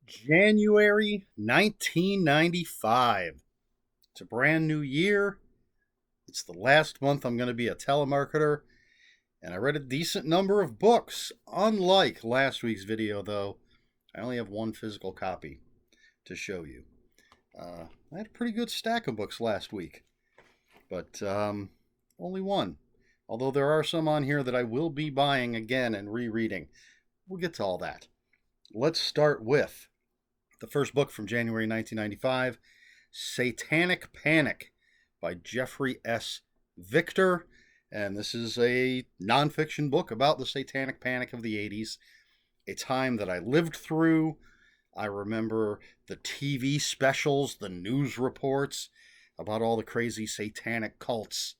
January 1995. It's a brand new year. It's the last month I'm going to be a telemarketer, and I read a decent number of books. Unlike last week's video, though, I only have one physical copy to show you. I had a pretty good stack of books last week, but only one. Although there are some on here that I will be buying again and rereading. We'll get to all that. Let's start with the first book from January 1995, Satanic Panic by Jeffrey S. Victor. And this is a nonfiction book about the Satanic Panic of the 80s, a time that I lived through. I remember the TV specials, the news reports about all the crazy satanic cults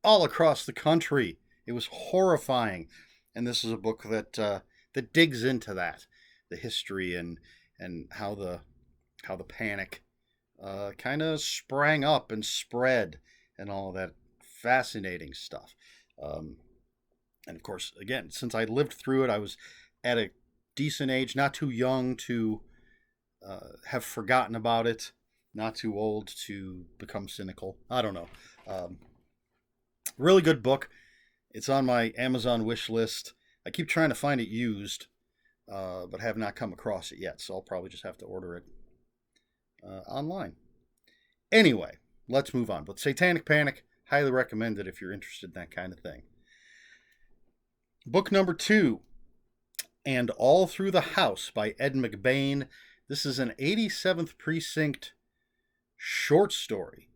all across the country. It was horrifying. And this is a book that digs into that, the history and how the panic kind of sprang up and spread and all of that fascinating stuff. And of course, again, since I lived through it, I was at a decent age, not too young to have forgotten about it, not too old to become cynical. I don't know. Really good book. It's on my Amazon wish list. I keep trying to find it used, but have not come across it yet, so I'll probably just have to order it online. Anyway, let's move on. But Satanic Panic, highly recommended if you're interested in that kind of thing. Book number 2, And All Through the House by Ed McBain. This is an 87th Precinct short story.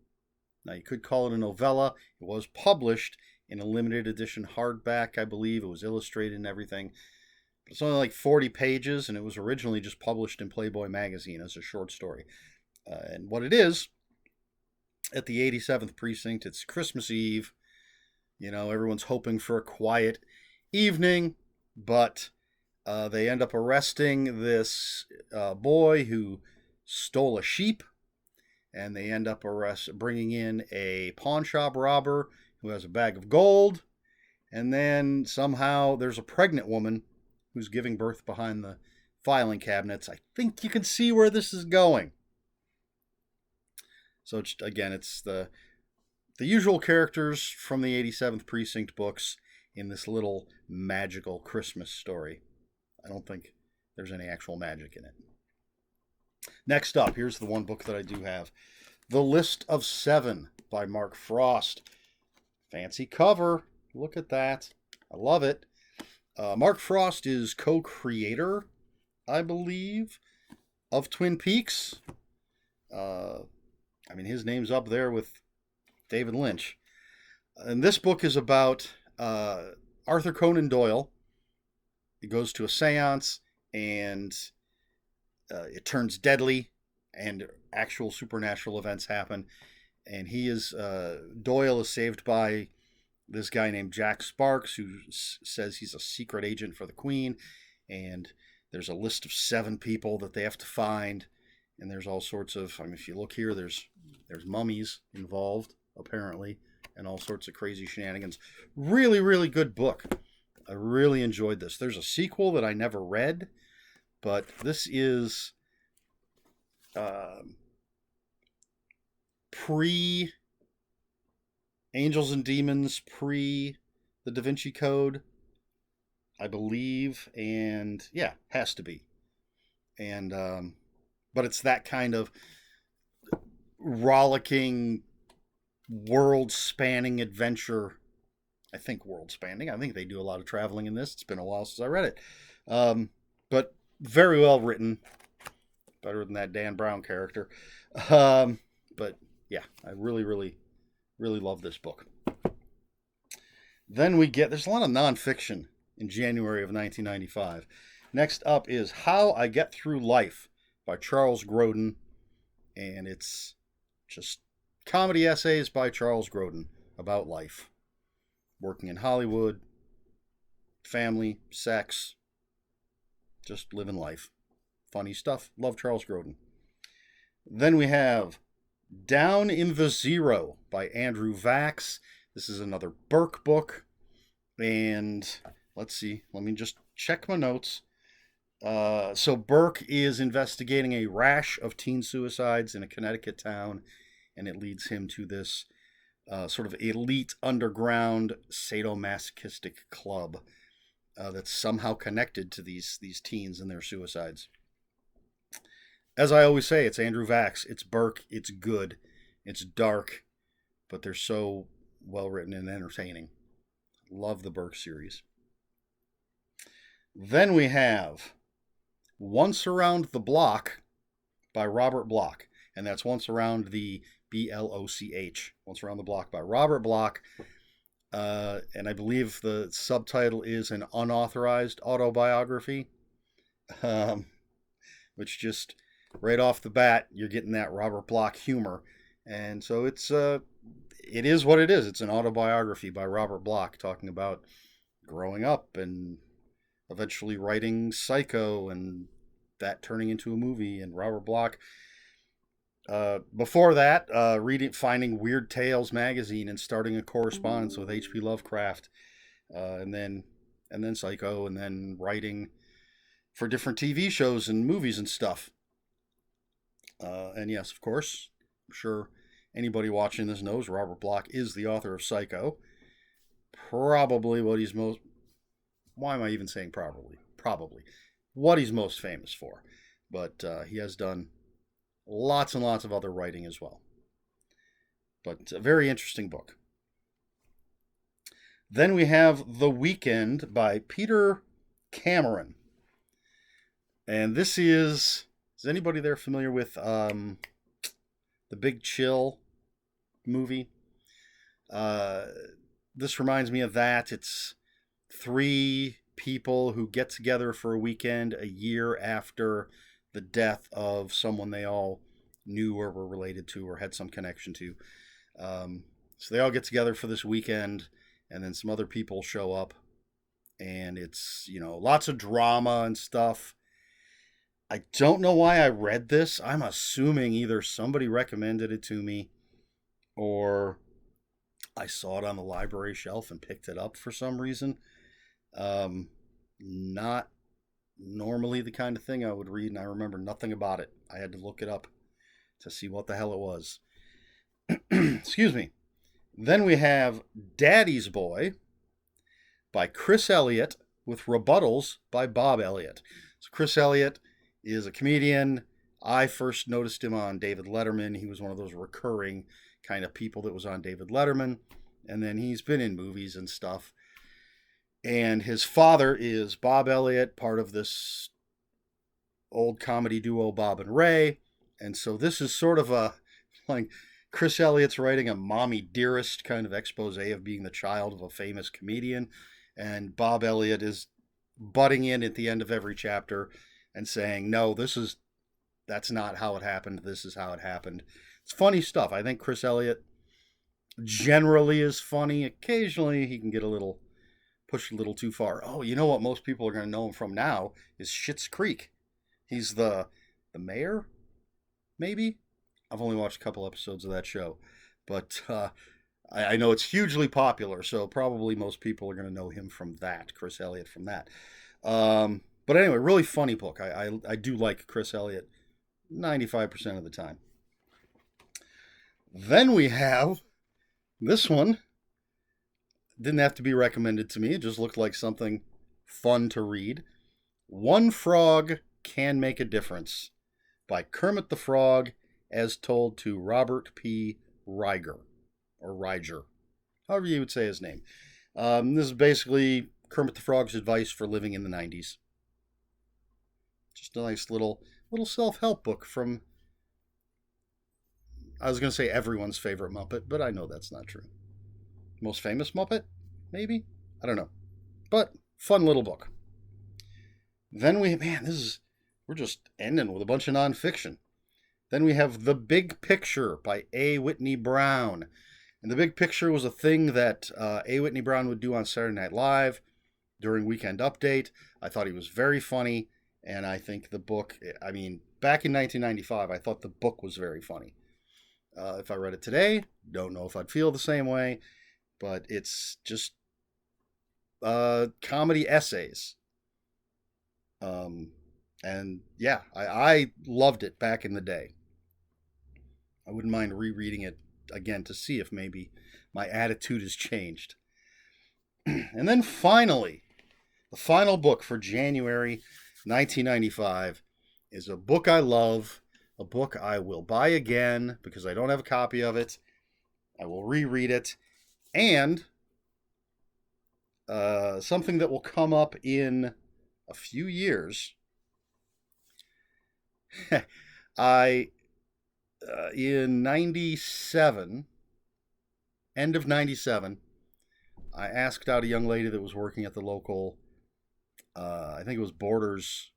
Now, you could call it a novella. It was published in a limited edition hardback, I believe. It was illustrated and everything. But it's only like 40 pages, and it was originally just published in Playboy magazine as a short story. And what it is, at the 87th Precinct, it's Christmas Eve. You know, everyone's hoping for a quiet evening, but they end up arresting this boy who stole a sheep. And they end up bringing in a pawn shop robber who has a bag of gold. And then somehow there's a pregnant woman who's giving birth behind the filing cabinets. I think you can see where this is going. So again, it's the usual characters from the 87th Precinct books in this little magical Christmas story. I don't think there's any actual magic in it. Next up, here's the one book that I do have. The List of Seven by Mark Frost. Fancy cover. Look at that. I love it. Mark Frost is co-creator, I believe, of Twin Peaks. His name's up there with David Lynch. And this book is about Arthur Conan Doyle. He goes to a seance and it turns deadly and actual supernatural events happen. And Doyle is saved by this guy named Jack Sparks, who says he's a secret agent for the Queen. And there's a list of 7 people that they have to find. And there's all sorts of, if you look here, there's mummies involved, apparently, and all sorts of crazy shenanigans. Really, really good book. I really enjoyed this. There's a sequel that I never read, but this is pre Angels and Demons, pre the Da Vinci Code, I believe, and yeah, has to be. And but it's that kind of rollicking, world-spanning adventure. I think world-spanning. I think they do a lot of traveling in this. It's been a while since I read it. But very well written. Better than that Dan Brown character. But yeah, I really, really, really love this book. Then there's a lot of nonfiction in January of 1995. Next up is How I Get Through Life by Charles Grodin. And it's just comedy essays by Charles Grodin about life. Working in Hollywood, family, sex, just living life. Funny stuff. Love Charles Grodin. Then we have Down in the Zero by Andrew Vax. This is another Burke book. And let's see. Let me just check my notes. So Burke is investigating a rash of teen suicides in a Connecticut town, and it leads him to this sort of elite underground sadomasochistic club that's somehow connected to these teens and their suicides. As I always say, it's Andrew Vax, it's Burke, it's good, it's dark, but they're so well written and entertaining. Love the Burke series. Then we have Once Around the Block by Robert Bloch, and that's Once Around the Bloch. Once Around the Block by Robert Bloch. And I believe the subtitle is an unauthorized autobiography, which just right off the bat, you're getting that Robert Bloch humor. And so it is what it is. It's an autobiography by Robert Bloch talking about growing up and eventually writing Psycho and that turning into a movie. And Robert Bloch, before that, finding Weird Tales magazine and starting a correspondence with H.P. Lovecraft, and then Psycho, and then writing for different TV shows and movies and stuff. And yes, of course, I'm sure anybody watching this knows Robert Bloch is the author of Psycho. Probably what he's most... Why am I even saying probably? Probably. What he's most famous for. But he has done lots and lots of other writing as well. But a very interesting book. Then we have The Weekend by Peter Cameron. And this is anybody there familiar with the Big Chill movie? This reminds me of that. It's 3 people who get together for a weekend a year after the death of someone they all knew or were related to or had some connection to. So they all get together for this weekend, and then some other people show up, and it's, lots of drama and stuff. I don't know why I read this. I'm assuming either somebody recommended it to me or I saw it on the library shelf and picked it up for some reason. Not normally the kind of thing I would read, and I remember nothing about it. I had to look it up to see what the hell it was. Excuse me. Then we have Daddy's Boy by Chris Elliott with rebuttals by Bob Elliott. So Chris Elliott is a comedian. I first noticed him on David Letterman. He was one of those recurring kind of people that was on David Letterman. And then he's been in movies and stuff. And his father is Bob Elliott, part of this old comedy duo Bob and Ray. And so this is sort of like Chris Elliott's writing a Mommy Dearest kind of expose of being the child of a famous comedian. And Bob Elliott is butting in at the end of every chapter and saying, no, that's not how it happened. This is how it happened. It's funny stuff. I think Chris Elliott generally is funny. Occasionally he can get push a little too far. Oh, you know what most people are going to know him from now is Schitt's Creek. He's the mayor, maybe? I've only watched a couple episodes of that show. But I know it's hugely popular, so probably most people are going to know him from that, Chris Elliott from that. But anyway, really funny book. I do like Chris Elliott 95% of the time. Then we have this one. Didn't have to be recommended to me. It just looked like something fun to read. One Frog Can Make a Difference by Kermit the Frog as told to Robert P. Riger. Or Riger. However you would say his name. This is basically Kermit the Frog's advice for living in the 90s. Just a nice little self-help book from, I was going to say everyone's favorite Muppet, but I know that's not true. Most famous Muppet? Maybe? I don't know. But fun little book. Then we're just ending with a bunch of nonfiction. Then we have The Big Picture by A. Whitney Brown. And The Big Picture was a thing that A. Whitney Brown would do on Saturday Night Live during Weekend Update. I thought he was very funny. And I think the book, back in 1995, I thought the book was very funny. If I read it today, don't know if I'd feel the same way. But it's just comedy essays. And yeah, I loved it back in the day. I wouldn't mind rereading it again to see if maybe my attitude has changed. And then finally, the final book for January 1995 is a book I love, a book I will buy again because I don't have a copy of it. I will reread it, and something that will come up in a few years. I in 97, end of 97, I asked out a young lady that was working at the local, I think it was Borders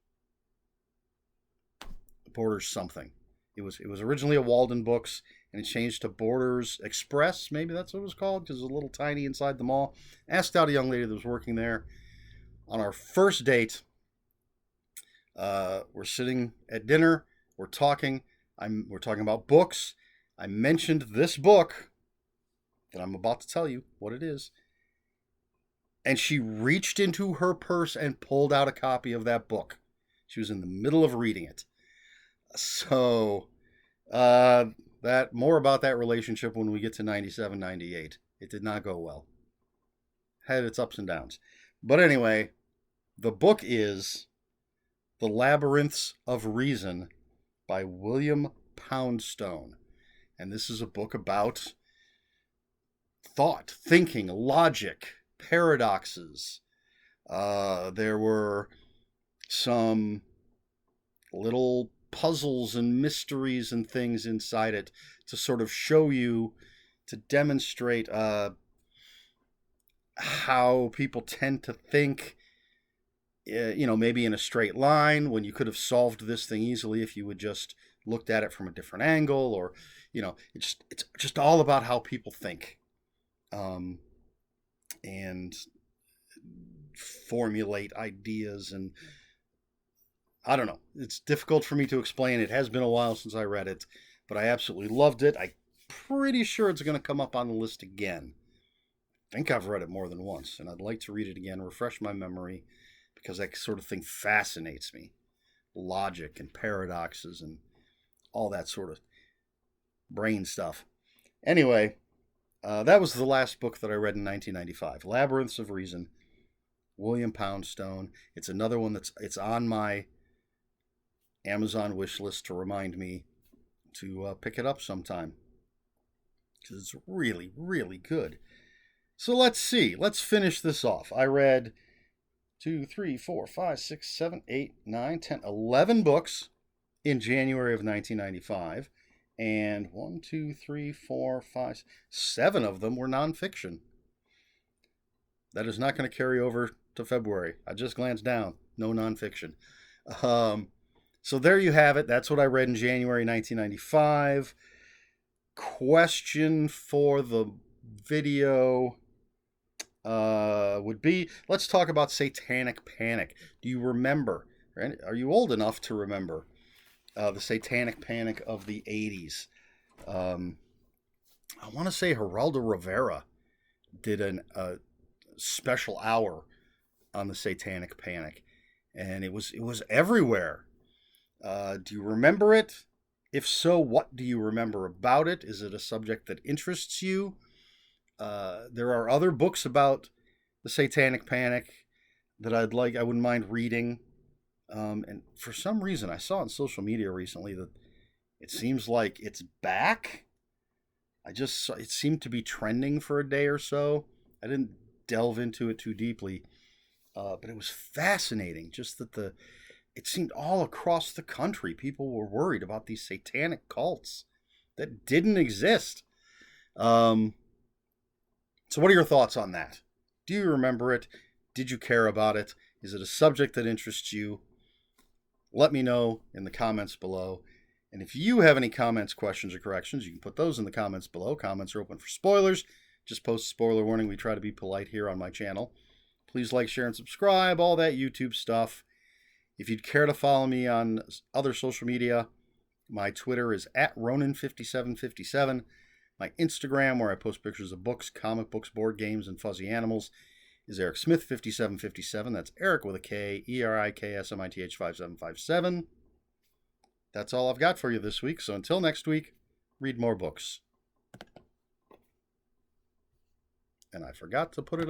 something. It was originally a Walden Books, and it changed to Borders Express. Maybe that's what it was called because it was a little tiny inside the mall. Asked out a young lady that was working there. On our first date, we're sitting at dinner. We're talking. We're talking about books. I mentioned this book that I'm about to tell you what it is. And she reached into her purse and pulled out a copy of that book. She was in the middle of reading it. So, that more about that relationship when we get to 97, 98. It did not go well. Had its ups and downs. But anyway, the book is The Labyrinths of Reason by William Poundstone. And this is a book about thought, thinking, logic, paradoxes. There were some little puzzles and mysteries and things inside it to sort of show you, to demonstrate how people tend to think, maybe in a straight line when you could have solved this thing easily if you would just looked at it from a different angle, or, it's just all about how people think, and formulate ideas. And I don't know. It's difficult for me to explain. It has been a while since I read it, but I absolutely loved it. I'm pretty sure it's going to come up on the list again. I think I've read it more than once, and I'd like to read it again, refresh my memory, because that sort of thing fascinates me. Logic and paradoxes and all that sort of brain stuff. Anyway, that was the last book that I read in 1995. Labyrinths of Reason, William Poundstone. It's another one it's on my Amazon wish list to remind me to pick it up sometime, because it's really, really good. So let's see. Let's finish this off. I read 2, 3, 4, 5, 6, 7, 8, 9, 10, 11 books in January of 1995. And 1, 2, 3, 4, 5, 7 of them were nonfiction. That is not going to carry over to February. I just glanced down. No nonfiction. So there you have it. That's what I read in January 1995. Question for the video would be, let's talk about Satanic Panic. Do you remember? Are you old enough to remember the Satanic Panic of the 80s? I want to say Geraldo Rivera did a special hour on the Satanic Panic, and it was everywhere. Do you remember it? If so, what do you remember about it? Is it a subject that interests you? There are other books about the Satanic Panic that I wouldn't mind reading. And for some reason, I saw on social media recently that it seems like it's back. It seemed to be trending for a day or so. I didn't delve into it too deeply, but it was fascinating. Just that it seemed all across the country, people were worried about these satanic cults that didn't exist. So what are your thoughts on that? Do you remember it? Did you care about it? Is it a subject that interests you? Let me know in the comments below. And if you have any comments, questions, or corrections, you can put those in the comments below. Comments are open for spoilers. Just post a spoiler warning. We try to be polite here on my channel. Please like, share, and subscribe. All that YouTube stuff. If you'd care to follow me on other social media, my Twitter is @Ronin5757. My Instagram, where I post pictures of books, comic books, board games, and fuzzy animals, is Eric Smith 5757. That's Eric with a K, ERIKSMITH 5757. That's all I've got for you this week. So until next week, read more books. And I forgot to put it on.